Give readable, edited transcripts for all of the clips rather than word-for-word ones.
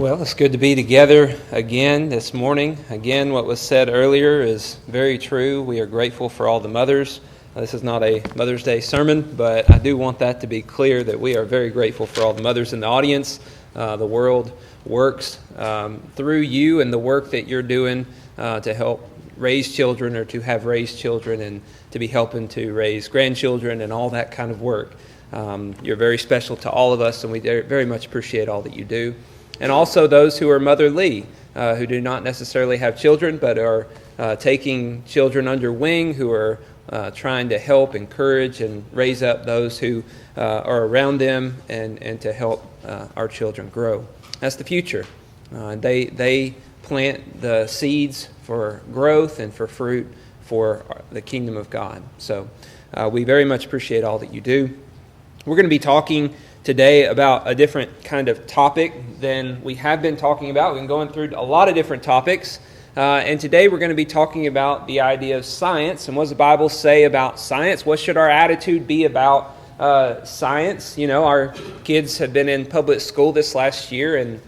Well, it's good to be together again this morning. Again, what was said earlier is very true. We are grateful for all the mothers. This is not a Mother's Day sermon, but I do want that to be clear that we are very grateful for all the mothers in the audience. The world works through you and the work that you're doing to help raise children or to have raised children and to be helping to raise grandchildren and all that kind of work. You're very special to all of us, and we very much appreciate all that you do. And also those who are motherly, who do not necessarily have children, but are taking children under wing, who are trying to help, encourage, and raise up those who are around them and to help our children grow. That's the future. They plant the seeds for growth and for fruit for the kingdom of God. So we very much appreciate all that you do. We're going to be talking today about a different kind of topic than we have been talking about. We've been going through a lot of different topics. And today we're going to be talking about the idea of science. And what does the Bible say about science? What should our attitude be about science? You know, our kids have been in public school this last year, and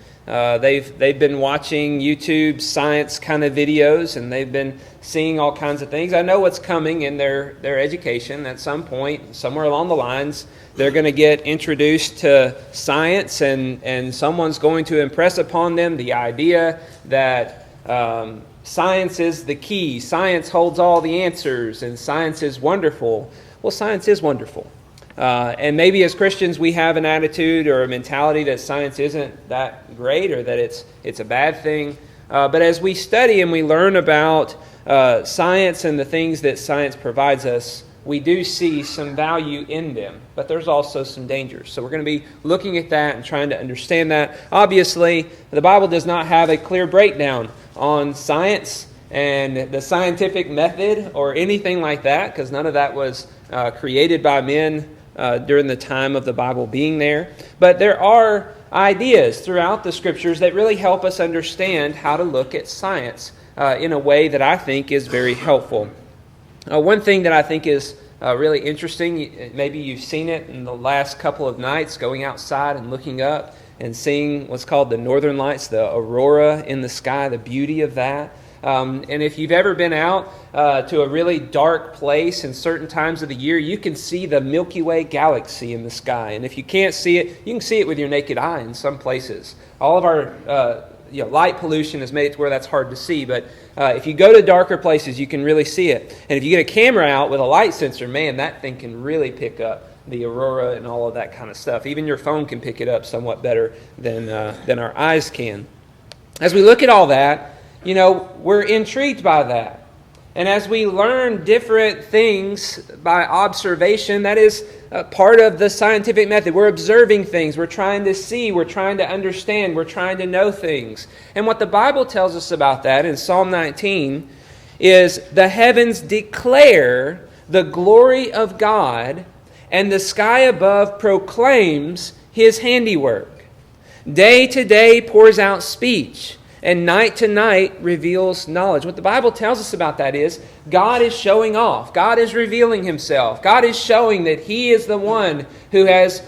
they've been watching YouTube science kind of videos, and they've been seeing all kinds of things. I know what's coming in their education at some point, somewhere along the lines. They're going to get introduced to science, and someone's going to impress upon them the idea that science is the key. Science holds all the answers, and science is wonderful. Well, science is wonderful. And maybe as Christians we have an attitude or a mentality that science isn't that great or that it's a bad thing. But as we study and we learn about science and the things that science provides us, we do see some value in them, but there's also some dangers. So we're going to be looking at that and trying to understand that. Obviously, the Bible does not have a clear breakdown on science and the scientific method or anything like that, because none of that was created by men during the time of the Bible being there. But there are ideas throughout the Scriptures that really help us understand how to look at science in a way that I think is very helpful. One thing that I think is really interesting, maybe you've seen it in the last couple of nights, going outside and looking up and seeing what's called the northern lights, the aurora in the sky, the beauty of that. And if you've ever been out to a really dark place in certain times of the year, you can see the Milky Way galaxy in the sky. And if you can't see it, you can see it with your naked eye in some places. All of our light pollution has made it to where that's hard to see, but if you go to darker places, you can really see it. And if you get a camera out with a light sensor, man, that thing can really pick up the aurora and all of that kind of stuff. Even your phone can pick it up somewhat better than our eyes can. As we look at all that, you know, we're intrigued by that. And as we learn different things by observation, that is part of the scientific method. We're observing things. We're trying to see. We're trying to understand. We're trying to know things. And what the Bible tells us about that in Psalm 19 is the heavens declare the glory of God, and the sky above proclaims His handiwork. Day to day pours out speech, and night to night reveals knowledge. What the Bible tells us about that is God is showing off. God is revealing Himself. God is showing that He is the one who has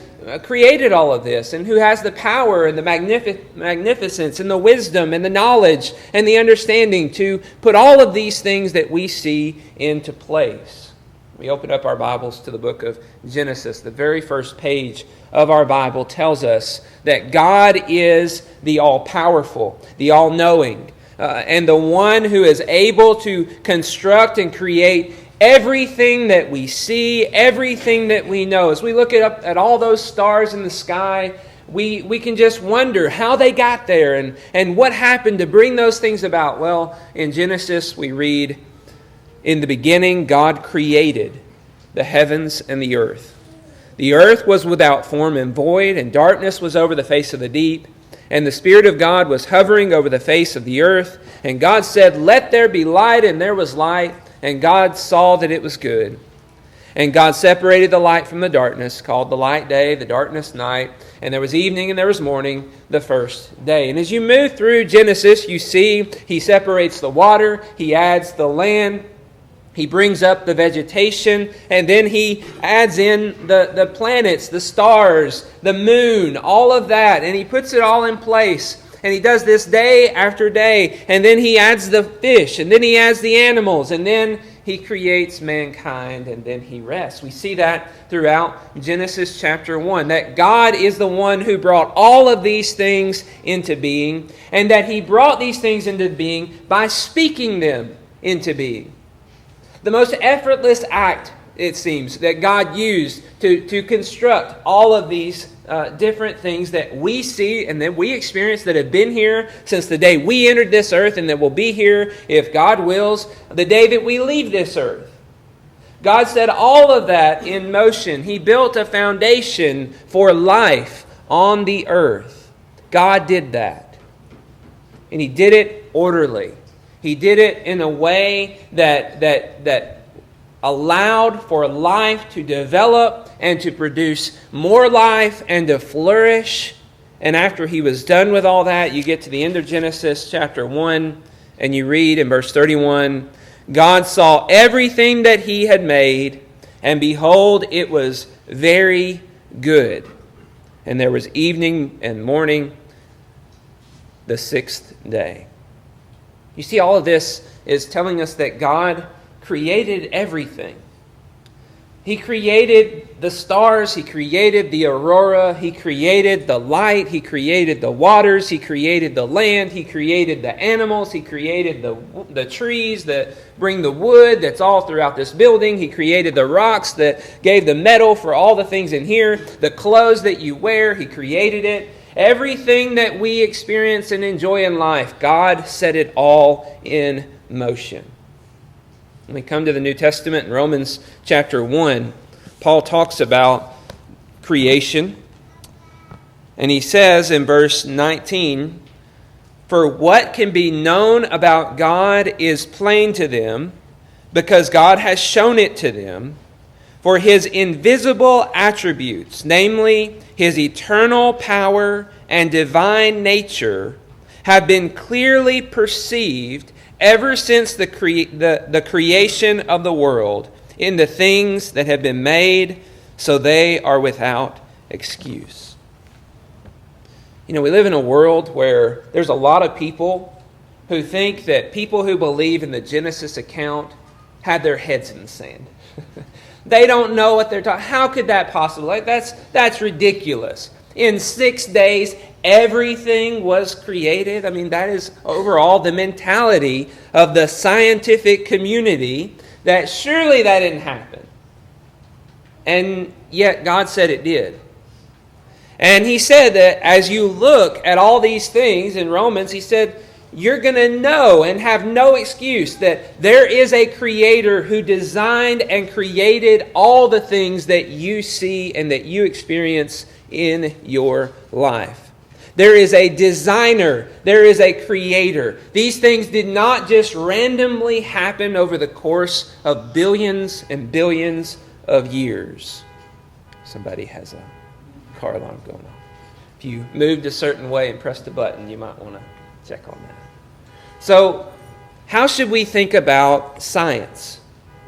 created all of this and who has the power and the magnificence and the wisdom and the knowledge and the understanding to put all of these things that we see into place. We open up our Bibles to the book of Genesis. The very first page of our Bible tells us that God is the all-powerful, the all-knowing, and the one who is able to construct and create everything that we see, everything that we know. As we look at all those stars in the sky, we can just wonder how they got there and what happened to bring those things about. Well, in Genesis we read, "In the beginning God created the heavens and the earth. The earth was without form and void, and darkness was over the face of the deep. And the Spirit of God was hovering over the face of the earth. And God said, 'Let there be light,' and there was light. And God saw that it was good. And God separated the light from the darkness, called the light day, the darkness night. And there was evening and there was morning, the first day." And as you move through Genesis, you see He separates the water, He adds the land, He brings up the vegetation, and then He adds in the planets, the stars, the moon, all of that, and He puts it all in place. And He does this day after day. And then He adds the fish, and then He adds the animals, and then He creates mankind, and then He rests. We see that throughout Genesis chapter 1, that God is the one who brought all of these things into being, and that He brought these things into being by speaking them into being. The most effortless act, it seems, that God used to construct all of these different things that we see and that we experience, that have been here since the day we entered this earth, and that will be here, if God wills, the day that we leave this earth. God set all of that in motion. He built a foundation for life on the earth. God did that. And He did it orderly. He did it in a way that allowed for life to develop and to produce more life and to flourish. And after He was done with all that, you get to the end of Genesis chapter 1, and you read in verse 31, God saw everything that He had made, and behold, it was very good. And there was evening and morning, the sixth day. You see, all of this is telling us that God created everything. He created the stars. He created the aurora. He created the light. He created the waters. He created the land. He created the animals. He created the trees that bring the wood that's all throughout this building. He created the rocks that gave the metal for all the things in here. The clothes that you wear, He created it. Everything that we experience and enjoy in life, God set it all in motion. When we come to the New Testament in Romans chapter 1, Paul talks about creation. And he says in verse 19, "For what can be known about God is plain to them, because God has shown it to them. For His invisible attributes, namely His eternal power and divine nature, have been clearly perceived ever since the creation of the world in the things that have been made, so they are without excuse." You know, we live in a world where there's a lot of people who think that people who believe in the Genesis account had their heads in the sand. They don't know what they're talking. How could that possibly? That's ridiculous. In 6 days, everything was created. I mean, that is overall the mentality of the scientific community, that surely that didn't happen. And yet God said it did. And He said that as you look at all these things in Romans, He said, you're going to know and have no excuse that there is a Creator who designed and created all the things that you see and that you experience in your life. There is a designer. There is a Creator. These things did not just randomly happen over the course of billions and billions of years. Somebody has a car alarm going on. If you moved a certain way and pressed a button, you might want to check on that. So, how should we think about science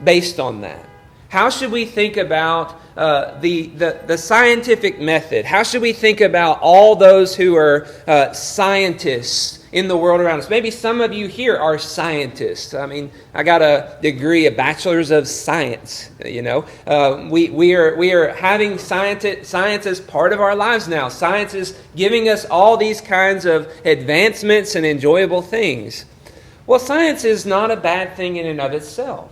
based on that? How should we think about the scientific method? How should we think about all those who are scientists in the world around us? Maybe some of you here are scientists. I mean, I got a degree, a bachelor's of science. You know, we are having science as part of our lives now. Science is giving us all these kinds of advancements and enjoyable things. Well, science is not a bad thing in and of itself.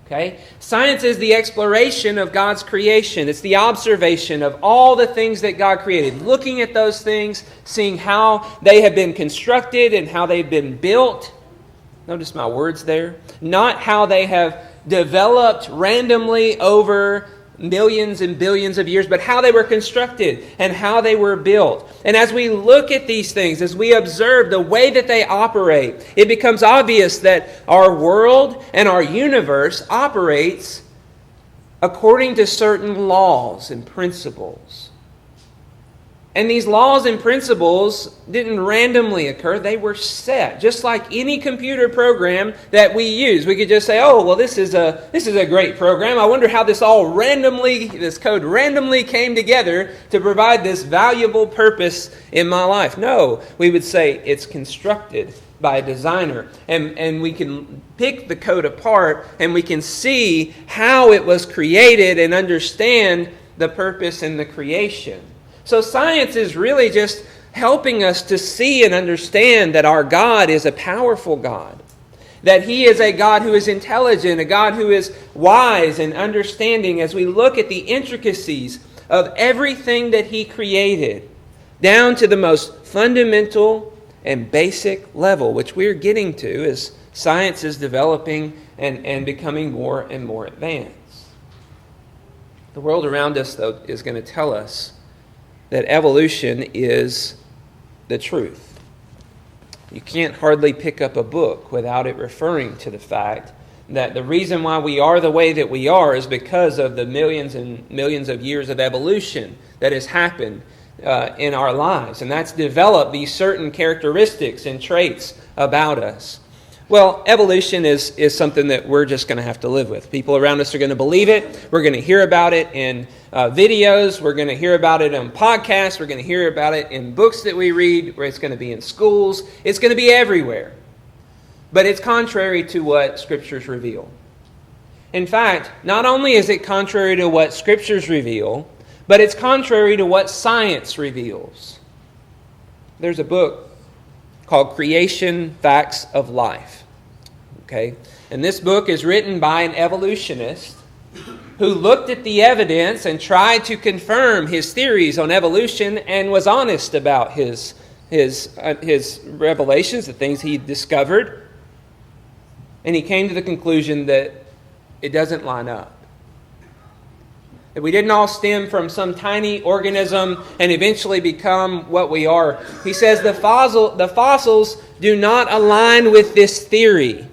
Okay? Science is the exploration of God's creation. It's the observation of all the things that God created. Looking at those things, seeing how they have been constructed and how they've been built. Notice my words there. Not how they have developed randomly over millions and billions of years, but how they were constructed and how they were built. And as we look at these things, as we observe the way that they operate, it becomes obvious that our world and our universe operates according to certain laws and principles. And these laws and principles didn't randomly occur. They were set. Just like any computer program that we use. We could just say, oh, well, this is a great program. I wonder how this code randomly came together to provide this valuable purpose in my life. No, we would say it's constructed by a designer. And we can pick the code apart and we can see how it was created and understand the purpose in the creation. So science is really just helping us to see and understand that our God is a powerful God. That He is a God who is intelligent, a God who is wise and understanding as we look at the intricacies of everything that He created, down to the most fundamental and basic level, which we're getting to as science is developing and becoming more and more advanced. The world around us, though, is going to tell us that evolution is the truth. You can't hardly pick up a book without it referring to the fact that the reason why we are the way that we are is because of the millions and millions of years of evolution that has happened in our lives. And that's developed these certain characteristics and traits about us. Well, evolution is something that we're just going to have to live with. People around us are going to believe it. We're going to hear about it in videos. We're going to hear about it on podcasts. We're going to hear about it in books that we read, where it's going to be in schools. It's going to be everywhere. But it's contrary to what Scriptures reveal. In fact, not only is it contrary to what Scriptures reveal, but it's contrary to what science reveals. There's a book called Creation Facts of Life. Okay? And this book is written by an evolutionist who looked at the evidence and tried to confirm his theories on evolution and was honest about his revelations, the things he discovered. And he came to the conclusion that it doesn't line up. That we didn't all stem from some tiny organism and eventually become what we are. He says the fossils do not align with this theory.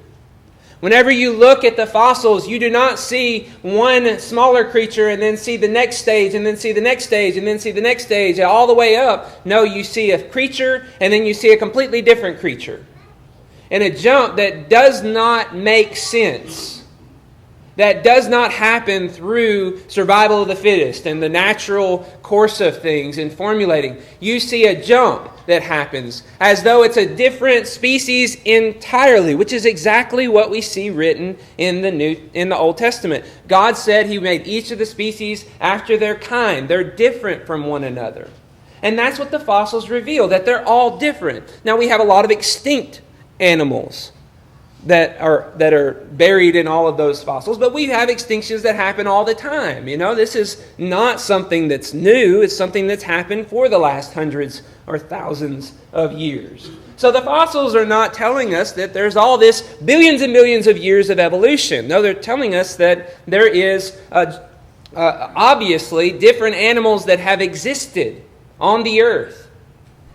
Whenever you look at the fossils, you do not see one smaller creature and then see the next stage and then see the next stage and then see the next stage all the way up. No, you see a creature and then you see a completely different creature. And a jump that does not make sense. That does not happen through survival of the fittest and the natural course of things and formulating. You see a jump that happens as though it's a different species entirely, which is exactly what we see written in the Old Testament. God said He made each of the species after their kind. They're different from one another. And that's what the fossils reveal, that they're all different. Now we have a lot of extinct animals that are buried in all of those fossils, but we have extinctions that happen all the time. You know, this is not something that's new. It's something that's happened for the last hundreds or thousands of years. So the fossils are not telling us that there's all this billions and millions of years of evolution. No, they're telling us that there is obviously different animals that have existed on the earth,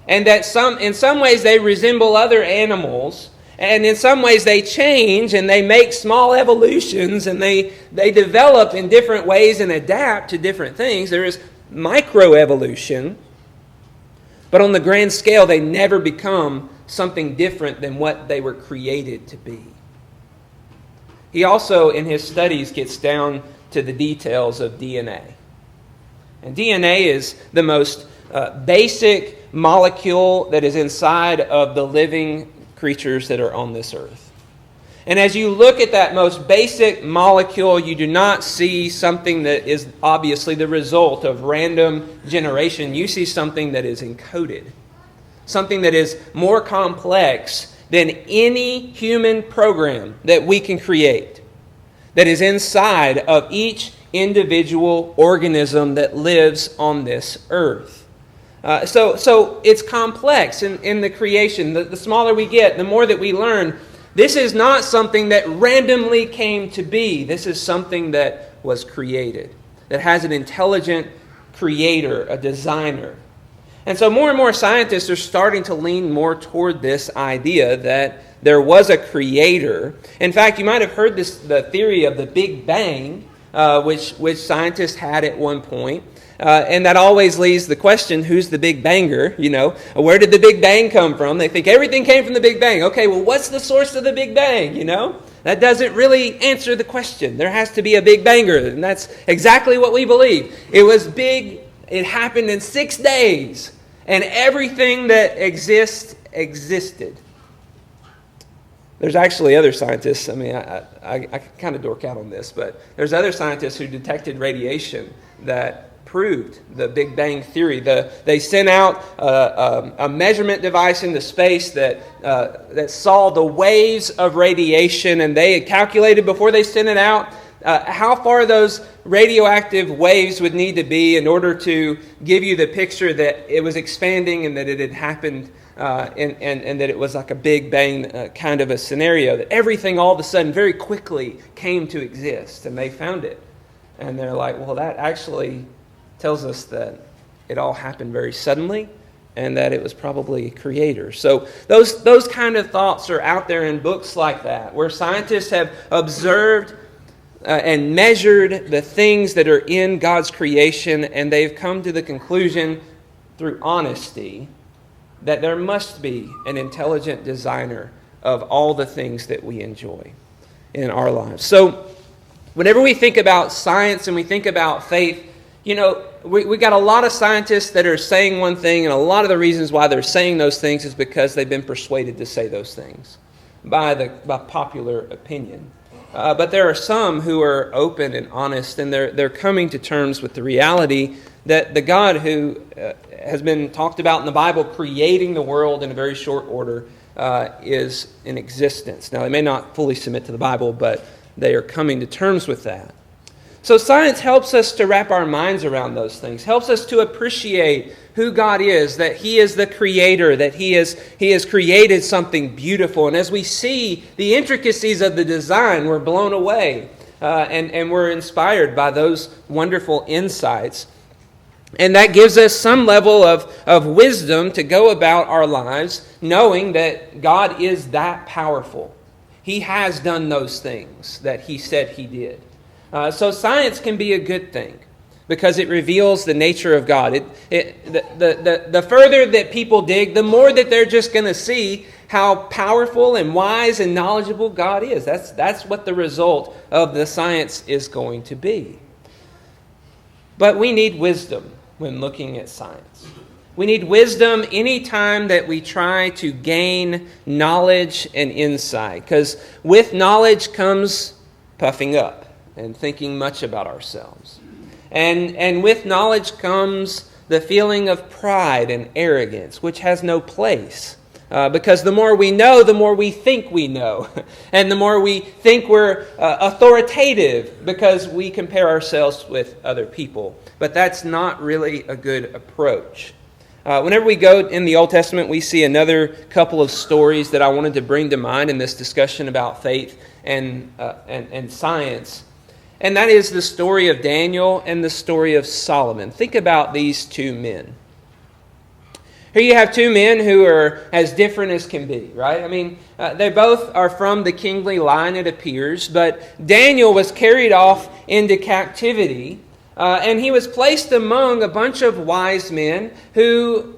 and that in some ways they resemble other animals. And in some ways they change and they make small evolutions and they develop in different ways and adapt to different things. There is microevolution, but on the grand scale they never become something different than what they were created to be. He also, in his studies, gets down to the details of DNA. And DNA is the most basic molecule that is inside of the living creatures that are on this earth. And as you look at that most basic molecule, you do not see something that is obviously the result of random generation. You see something that is encoded. Something that is more complex than any human program that we can create. That is inside of each individual organism that lives on this earth. So it's complex in the creation. The smaller we get, the more that we learn. This is not something that randomly came to be. This is something that was created, that has an intelligent creator, a designer. And so more and more scientists are starting to lean more toward this idea that there was a creator. In fact, you might have heard the theory of the Big Bang, which scientists had at one point. And that always leaves the question, who's the Big Banger? Where did the Big Bang come from? They think everything came from the Big Bang. Okay, well, what's the source of the Big Bang? That doesn't really answer the question. There has to be a Big Banger, and that's exactly what we believe. It was big. It happened in 6 days, and everything that existed. There's actually other scientists, I kind of dork out on this, but there's other scientists who detected radiation that proved the Big Bang theory. They sent out a measurement device into space that saw the waves of radiation, and they had calculated before they sent it out how far those radioactive waves would need to be in order to give you the picture that it was expanding and that it had happened and that it was like a Big Bang kind of a scenario, that everything all of a sudden very quickly came to exist, and they found it. And they're like, well, that actually tells us that it all happened very suddenly and that it was probably a creator. So those kind of thoughts are out there in books like that, where scientists have observed and measured the things that are in God's creation, and they've come to the conclusion through honesty that there must be an intelligent designer of all the things that we enjoy in our lives. So whenever we think about science and we think about faith, we got a lot of scientists that are saying one thing, and a lot of the reasons why they're saying those things is because they've been persuaded to say those things by popular opinion. But there are some who are open and honest, and they're coming to terms with the reality that the God who has been talked about in the Bible, creating the world in a very short order, is in existence. Now, they may not fully submit to the Bible, but they are coming to terms with that. So science helps us to wrap our minds around those things, helps us to appreciate who God is, that He is the Creator, that He has created something beautiful. And as we see the intricacies of the design, we're blown away and we're inspired by those wonderful insights. And that gives us some level of wisdom to go about our lives, knowing that God is that powerful. He has done those things that He said He did. So science can be a good thing because it reveals the nature of God. The further that people dig, the more that they're just going to see how powerful and wise and knowledgeable God is. That's what the result of the science is going to be. But we need wisdom when looking at science. We need wisdom anytime that we try to gain knowledge and insight, because with knowledge comes puffing up and thinking much about ourselves. And with knowledge comes the feeling of pride and arrogance, which has no place. Because the more we know, the more we think we know. And the more we think we're authoritative because we compare ourselves with other people. But that's not really a good approach. Whenever we go in the Old Testament, we see another couple of stories that I wanted to bring to mind in this discussion about faith and science. And that is the story of Daniel and the story of Solomon. Think about these two men. Here you have two men who are as different as can be, right? They both are from the kingly line, it appears. But Daniel was carried off into captivity, and he was placed among a bunch of wise men who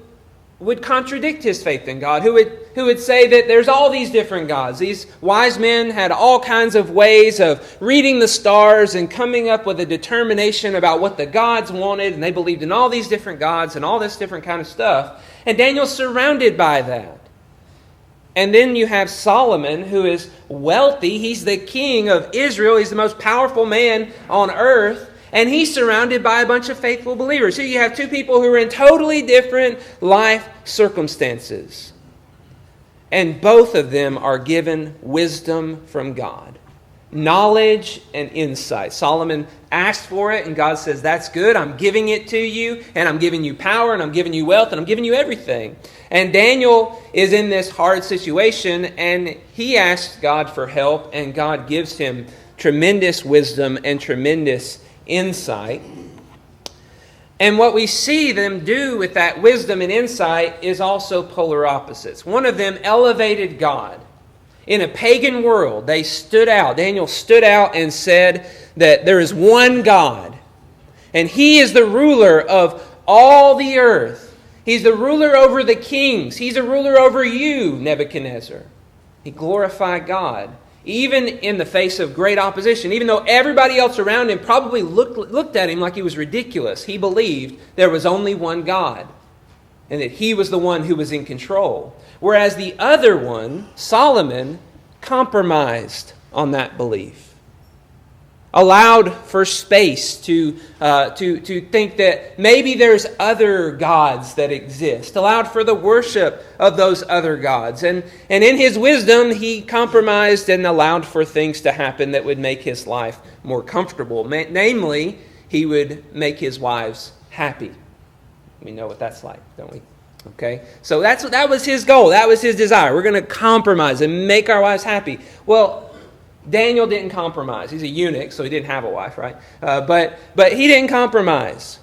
would contradict his faith in God, who would say that there's all these different gods. These wise men had all kinds of ways of reading the stars and coming up with a determination about what the gods wanted, and they believed in all these different gods and all this different kind of stuff. And Daniel's surrounded by that. And then you have Solomon, who is wealthy. He's the king of Israel. He's the most powerful man on earth. And he's surrounded by a bunch of faithful believers. Here you have two people who are in totally different life circumstances. And both of them are given wisdom from God. Knowledge and insight. Solomon asked for it, and God says, that's good. I'm giving it to you, and I'm giving you power, and I'm giving you wealth, and I'm giving you everything. And Daniel is in this hard situation, and he asks God for help, and God gives him tremendous wisdom and tremendous insight. And what we see them do with that wisdom and insight is also polar opposites. One of them elevated God. In a pagan world, they stood out. Daniel stood out and said that there is one God And he is the ruler of all the earth. He's the ruler over the kings. He's a ruler over you, Nebuchadnezzar. He glorified God, even in the face of great opposition. Even though everybody else around him probably looked at him like he was ridiculous, he believed there was only one God and that he was the one who was in control. Whereas the other one, Solomon, compromised on that belief. Allowed for space to think that maybe there's other gods that exist. Allowed for the worship of those other gods. And in his wisdom, he compromised and allowed for things to happen that would make his life more comfortable. Namely, he would make his wives happy. We know what that's like, don't we? Okay? So that was his goal. That was his desire. We're going to compromise and make our wives happy. Well, Daniel didn't compromise. He's a eunuch, so he didn't have a wife, right? But he didn't compromise.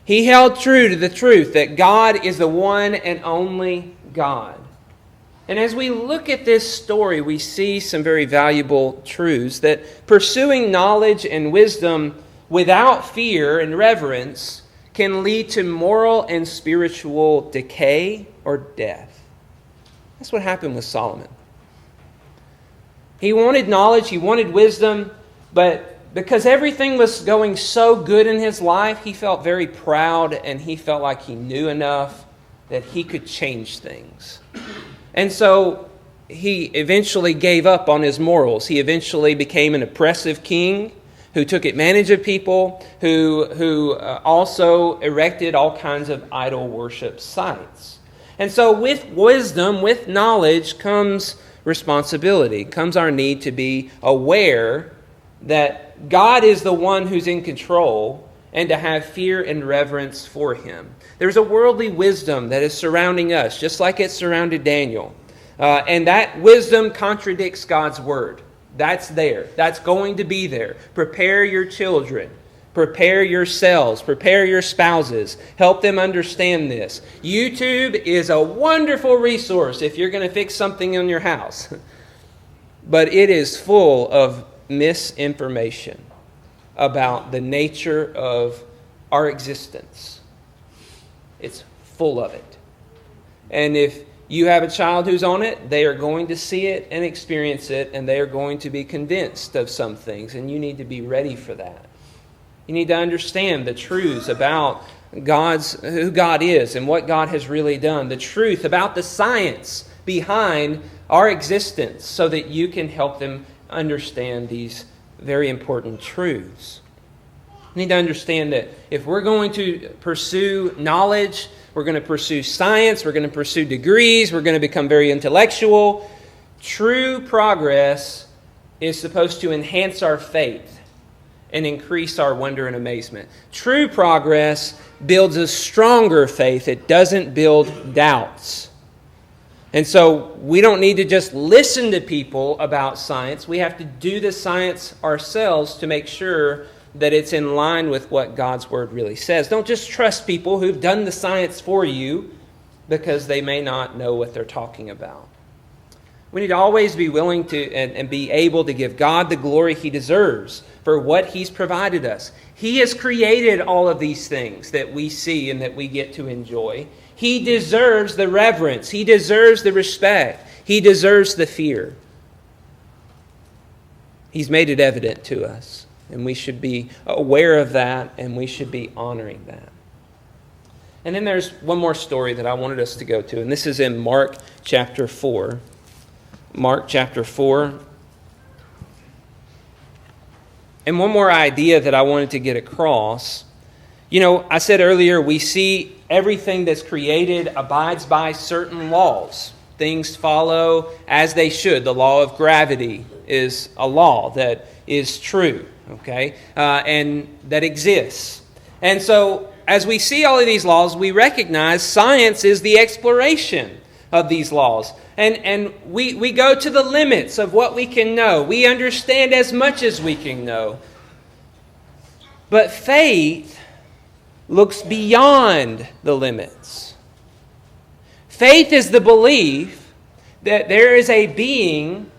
He held true to the truth that God is the one and only God. And as we look at this story, we see some very valuable truths that pursuing knowledge and wisdom without fear and reverence can lead to moral and spiritual decay or death. That's what happened with Solomon. He wanted knowledge, he wanted wisdom, but because everything was going so good in his life, he felt very proud and he felt like he knew enough that he could change things. And so he eventually gave up on his morals. He eventually became an oppressive king who took advantage of people, who also erected all kinds of idol worship sites. And so with wisdom, with knowledge, comes responsibility, comes our need to be aware that God is the one who's in control and to have fear and reverence for him. There's a worldly wisdom that is surrounding us, just like it surrounded Daniel. And that wisdom contradicts God's word. That's there. That's going to be there. Prepare your children. Prepare yourselves. Prepare your spouses. Help them understand this. YouTube is a wonderful resource if you're going to fix something in your house. But it is full of misinformation about the nature of our existence. It's full of it. And if you have a child who's on it, they are going to see it and experience it, and they are going to be convinced of some things, and you need to be ready for that. You need to understand the truths about who God is and what God has really done, the truth about the science behind our existence, so that you can help them understand these very important truths. You need to understand that if we're going to pursue knowledge, we're going to pursue science, we're going to pursue degrees, we're going to become very intellectual, true progress is supposed to enhance our faith and increase our wonder and amazement. True progress builds a stronger faith. It doesn't build doubts. And so we don't need to just listen to people about science. We have to do the science ourselves to make sure that it's in line with what God's Word really says. Don't just trust people who've done the science for you because they may not know what they're talking about. We need to always be willing to and be able to give God the glory He deserves for what He's provided us. He has created all of these things that we see and that we get to enjoy. He deserves the reverence. He deserves the respect. He deserves the fear. He's made it evident to us, and we should be aware of that, and we should be honoring that. And then there's one more story that I wanted us to go to, and this is in Mark chapter 4. Mark chapter 4. And one more idea that I wanted to get across. You know, I said earlier, we see everything that's created abides by certain laws. Things follow as they should. The law of gravity is a law that is true, okay, and that exists. And so, as we see all of these laws, we recognize science is the exploration of these laws. And we go to the limits of what we can know. We understand as much as we can know. But faith looks beyond the limits. Faith is the belief that there is a being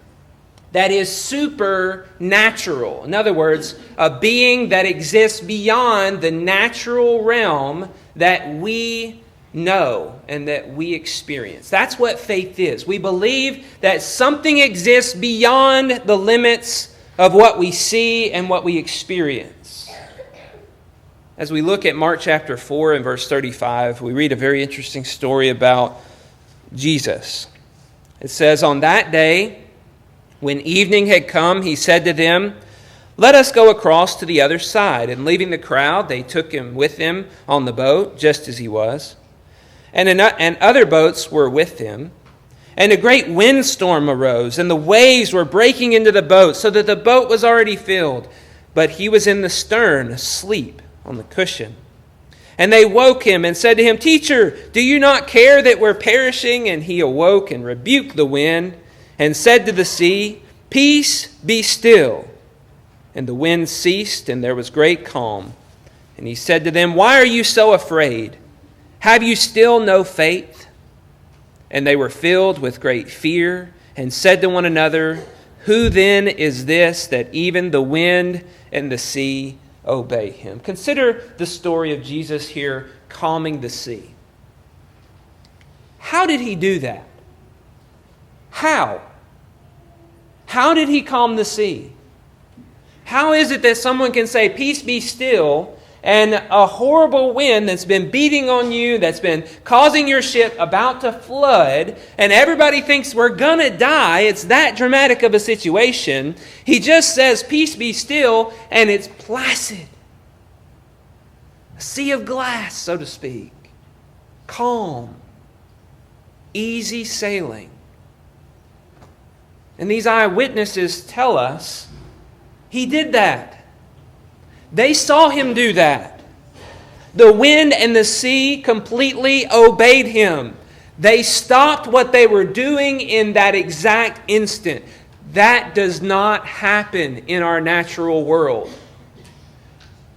that is supernatural. In other words, a being that exists beyond the natural realm that we know and that we experience. That's what faith is. We believe that something exists beyond the limits of what we see and what we experience. As we look at Mark chapter 4 and verse 35, we read a very interesting story about Jesus. It says, "On that day, when evening had come, he said to them, 'Let us go across to the other side.' And leaving the crowd, they took him with them on the boat, just as he was. And other boats were with him. And a great windstorm arose, and the waves were breaking into the boat, so that the boat was already filled. But he was in the stern, asleep on the cushion. And they woke him and said to him, 'Teacher, do you not care that we're perishing?' And he awoke and rebuked the wind and said to the sea, 'Peace, be still.' And the wind ceased, and there was great calm. And he said to them, 'Why are you so afraid? Have you still no faith?' And they were filled with great fear and said to one another, 'Who then is this that even the wind and the sea obey him?'" Consider the story of Jesus here calming the sea. How did he do that? How? How did he calm the sea? How is it that someone can say, "Peace, be still," and a horrible wind that's been beating on you, that's been causing your ship about to flood, and everybody thinks we're going to die, it's that dramatic of a situation. He just says, "Peace, be still," and it's placid. A sea of glass, so to speak. Calm. Easy sailing. And these eyewitnesses tell us he did that. They saw him do that. The wind and the sea completely obeyed him. They stopped what they were doing in that exact instant. That does not happen in our natural world.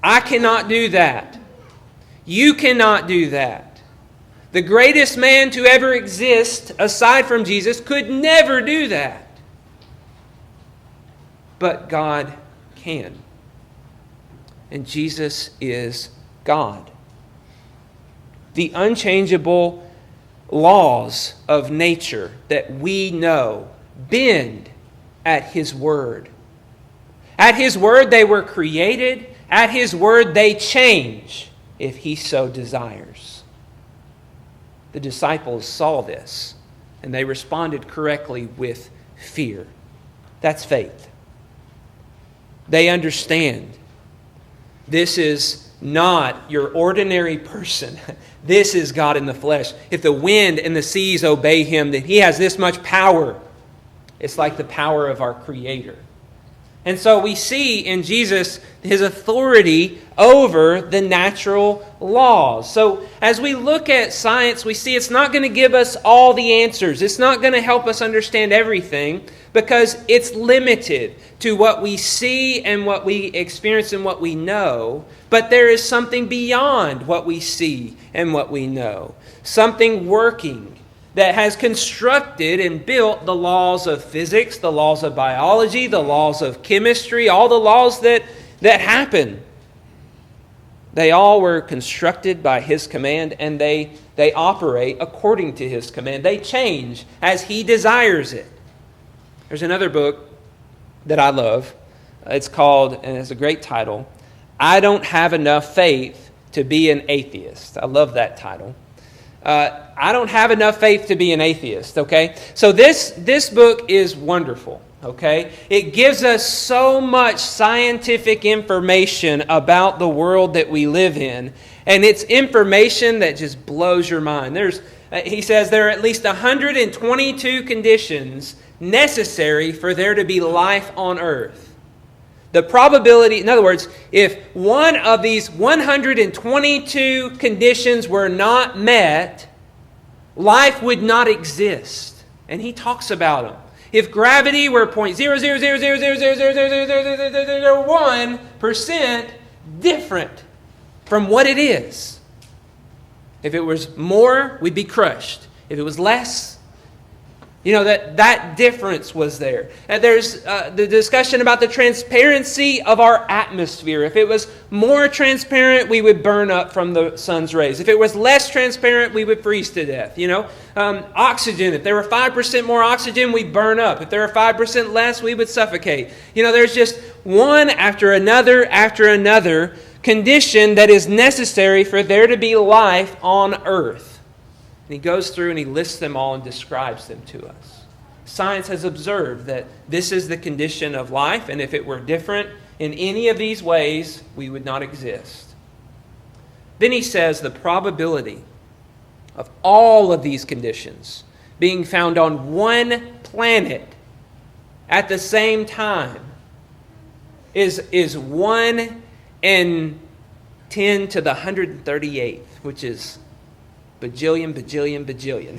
I cannot do that. You cannot do that. The greatest man to ever exist, aside from Jesus, could never do that. But God can. And Jesus is God. The unchangeable laws of nature that we know bend at His word. At His word they were created. At His word they change if He so desires. The disciples saw this and they responded correctly with fear. That's faith. They understand. This is not your ordinary person. This is God in the flesh. If the wind and the seas obey Him, then He has this much power. It's like the power of our Creator. And so we see in Jesus His authority over the natural laws. So as we look at science, we see it's not going to give us all the answers. It's not going to help us understand everything because it's limited to what we see and what we experience and what we know. But there is something beyond what we see and what we know. Something working that has constructed and built the laws of physics, the laws of biology, the laws of chemistry, all the laws that happen. They all were constructed by His command, and they operate according to His command. They change as He desires it. There's another book that I love. It's called, and it's a great title, "I Don't Have Enough Faith to Be an Atheist." I love that title. I don't have enough faith to be an atheist, okay? So this book is wonderful, okay? It gives us so much scientific information about the world that we live in, and it's information that just blows your mind. He says there are at least 122 conditions necessary for there to be life on earth. The probability, in other words, if one of these 122 conditions were not met, life would not exist. And he talks about them. If gravity were 0.000000001% different from what it is. If it was more, we'd be crushed. If it was less, That difference was there. And there's the discussion about the transparency of our atmosphere. If it was more transparent, we would burn up from the sun's rays. If it was less transparent, we would freeze to death. Oxygen. If there were 5% more oxygen, we'd burn up. If there were 5% less, we would suffocate. There's just one after another condition that is necessary for there to be life on earth. And he goes through and he lists them all and describes them to us. Science has observed that this is the condition of life, and if it were different in any of these ways, we would not exist. Then he says the probability of all of these conditions being found on one planet at the same time is 1 in 10 to the 138th, which is bajillion.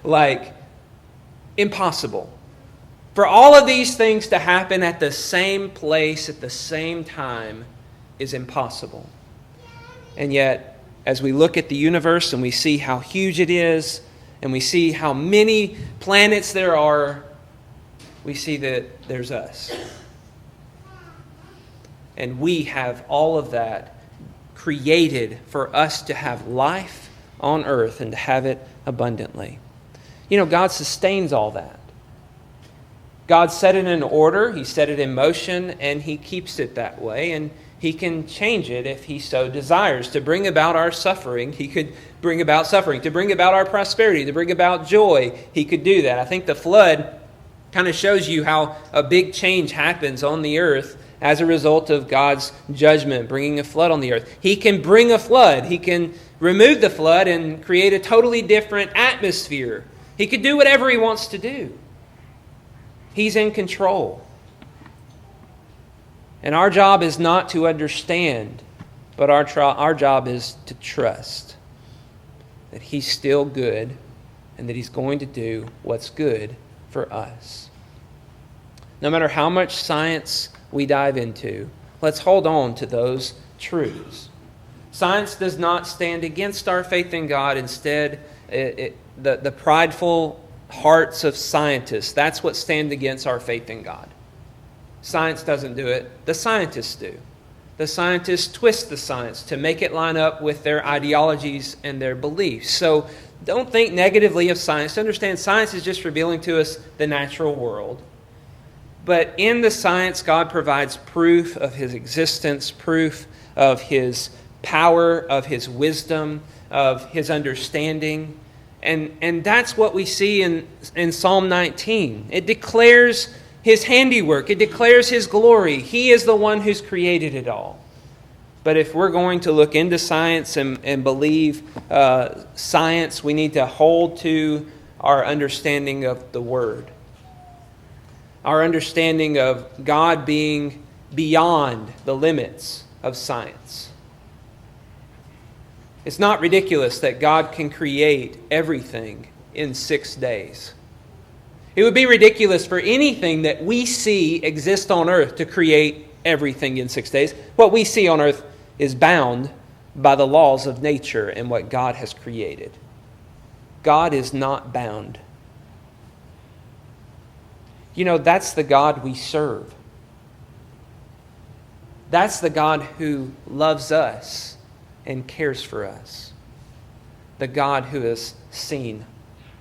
Like, impossible. For all of these things to happen at the same place, at the same time, is impossible. And yet, as we look at the universe and we see how huge it is, and we see how many planets there are, we see that there's us. And we have all of that created for us to have life on earth and to have it abundantly. God sustains all that. God set it in order, He set it in motion, and He keeps it that way, and He can change it if He so desires. To bring about our suffering, He could bring about suffering. To bring about our prosperity, to bring about joy, He could do that. I think the flood kind of shows you how a big change happens on the earth as a result of God's judgment, bringing a flood on the earth. He can bring a flood. He can remove the flood and create a totally different atmosphere. He could do whatever He wants to do. He's in control. And our job is not to understand, but our job is to trust that He's still good and that He's going to do what's good for us. No matter how much science we dive into, let's hold on to those truths. Science does not stand against our faith in God. Instead, the prideful hearts of scientists, that's what stand against our faith in God. Science doesn't do it. The scientists do. The scientists twist the science to make it line up with their ideologies and their beliefs. So don't think negatively of science. Understand, science is just revealing to us the natural world. But in the science, God provides proof of His existence, proof of His power, of His wisdom, of His understanding. And that's what we see in Psalm 19. It declares His handiwork. It declares His glory. He is the one who's created it all. But if we're going to look into science and believe science, we need to hold to our understanding of the Word. Our understanding of God being beyond the limits of science. It's not ridiculous that God can create everything in 6 days. It would be ridiculous for anything that we see exist on earth to create everything in 6 days. What we see on earth is bound by the laws of nature and what God has created. God is not bound. That's the God we serve. That's the God who loves us and cares for us. The God who has seen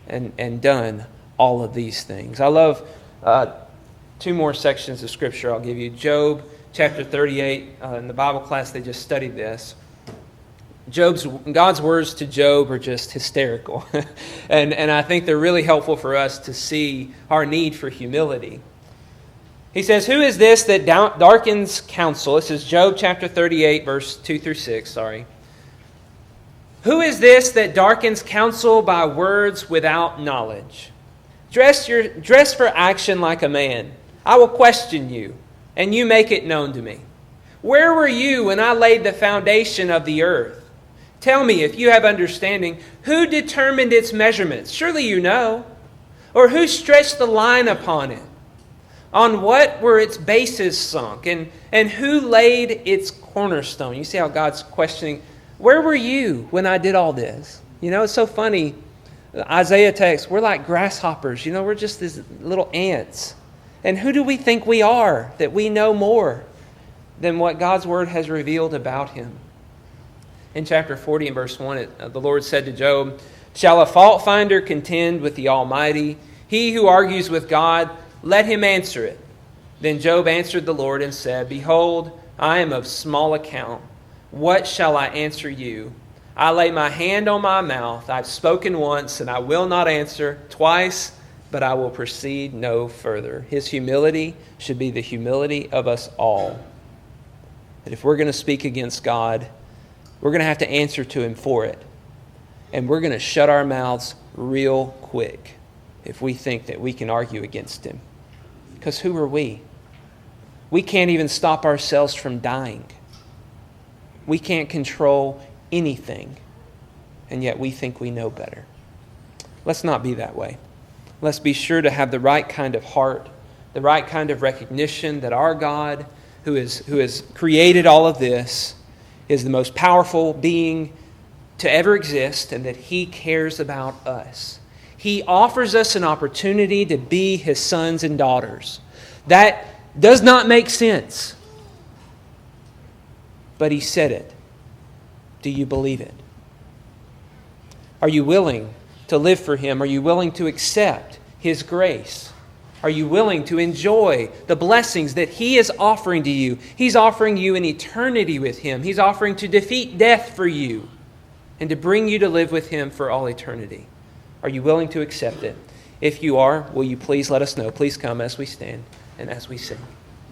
and done all of these things. I love 2 more sections of Scripture I'll give you. Job chapter 38. In the Bible class, they just studied this. God's words to Job are just hysterical. and I think they're really helpful for us to see our need for humility. He says, "Who is this that darkens counsel?" This is Job chapter 38, verse 2 through 6. "Who is this that darkens counsel by words without knowledge? Dress for action like a man. I will question you, and you make it known to me. Where were you when I laid the foundation of the earth? Tell me, if you have understanding, who determined its measurements? Surely you know. Or who stretched the line upon it? On what were its bases sunk? And who laid its cornerstone?" You see how God's questioning, where were you when I did all this? It's so funny. The Isaiah text, we're like grasshoppers. We're just these little ants. And who do we think we are that we know more than what God's Word has revealed about Him? In chapter 40 and verse 1, the Lord said to Job, "Shall a fault finder contend with the Almighty? He who argues with God, let him answer it." Then Job answered the Lord and said, "Behold, I am of small account. What shall I answer you? I lay my hand on my mouth. I've spoken once, and I will not answer. Twice, but I will proceed no further." His humility should be the humility of us all. That if we're going to speak against God, we're going to have to answer to Him for it. And we're going to shut our mouths real quick if we think that we can argue against Him. Because who are we? We can't even stop ourselves from dying. We can't control anything. And yet we think we know better. Let's not be that way. Let's be sure to have the right kind of heart, the right kind of recognition that our God, who has created all of this, is the most powerful being to ever exist, and that He cares about us. He offers us an opportunity to be His sons and daughters. That does not make sense. But He said it. Do you believe it? Are you willing to live for Him? Are you willing to accept His grace? Are you willing to enjoy the blessings that He is offering to you? He's offering you an eternity with Him. He's offering to defeat death for you and to bring you to live with Him for all eternity. Are you willing to accept it? If you are, will you please let us know? Please come as we stand and as we sing.